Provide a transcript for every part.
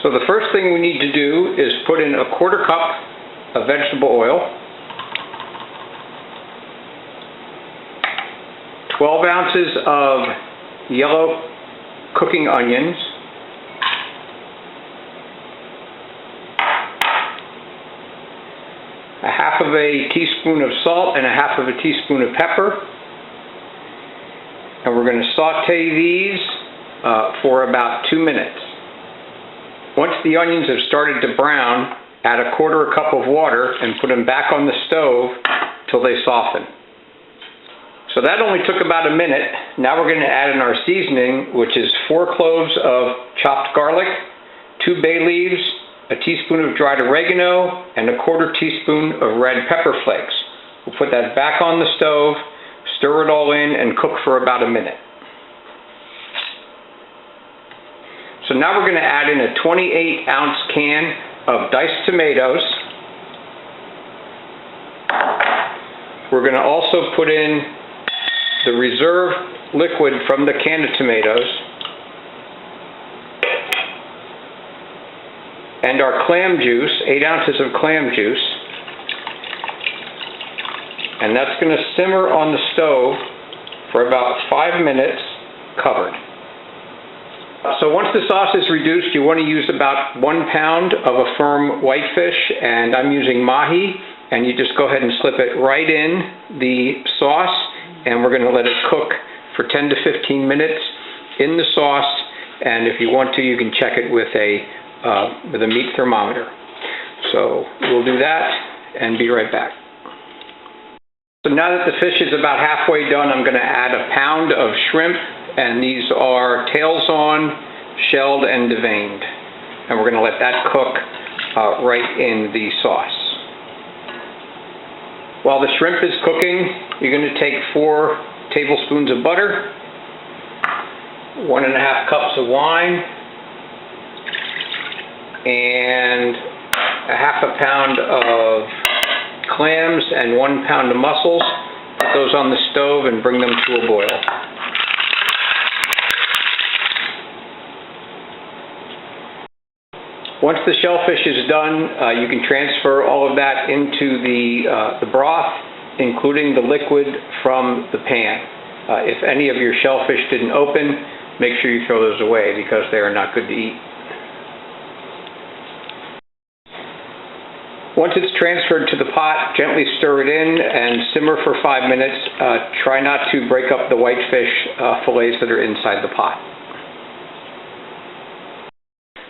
So the first thing we need to do is put in a 1/4 cup of vegetable oil, 12 ounces of yellow cooking onions, a 1/2 teaspoon of salt and a 1/2 teaspoon of pepper. And we're going to saute these for about 2 minutes. Once the onions have started to brown, add a 1/4 cup of water and put them back on the stove till they soften. So that only took about a minute. Now we're going to add in our seasoning, which is 4 cloves of chopped garlic, 2 bay leaves, a teaspoon of dried oregano, and a 1/4 teaspoon of red pepper flakes. We'll put that back on the stove, stir it all in, and cook for about a minute. So now we're going to add in a 28-ounce can of diced tomatoes. We're going to also put in the reserve liquid from the can of tomatoes and our clam juice, 8 ounces of clam juice. And that's going to simmer on the stove for about 5 minutes, covered. So once the sauce is reduced, you want to use about 1 pound of a firm whitefish, and I'm using mahi, and you just go ahead and slip it right in the sauce, and we're going to let it cook for 10 to 15 minutes in the sauce, and if you want to, you can check it with a meat thermometer. So we'll do that and be right back. So now that the fish is about halfway done, I'm going to add a pound of shrimp, and these are tails on, shelled, and deveined. And we're going to let that cook right in the sauce. While the shrimp is cooking, you're going to take 4 tablespoons of butter, 1½ cups of wine, and a 1/2 pound of clams and 1 pound of mussels. Put those on the stove and bring them to a boil. Once the shellfish is done, you can transfer all of that into the broth, including the liquid from the pan. If any of your shellfish didn't open, make sure you throw those away because they are not good to eat. Once it's transferred to the pot, gently stir it in and simmer for 5 minutes. Try not to break up the whitefish fillets that are inside the pot.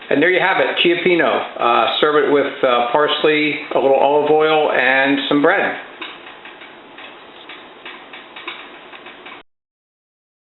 And there you have it, Cioppino. Serve it with parsley, a little olive oil, and some bread.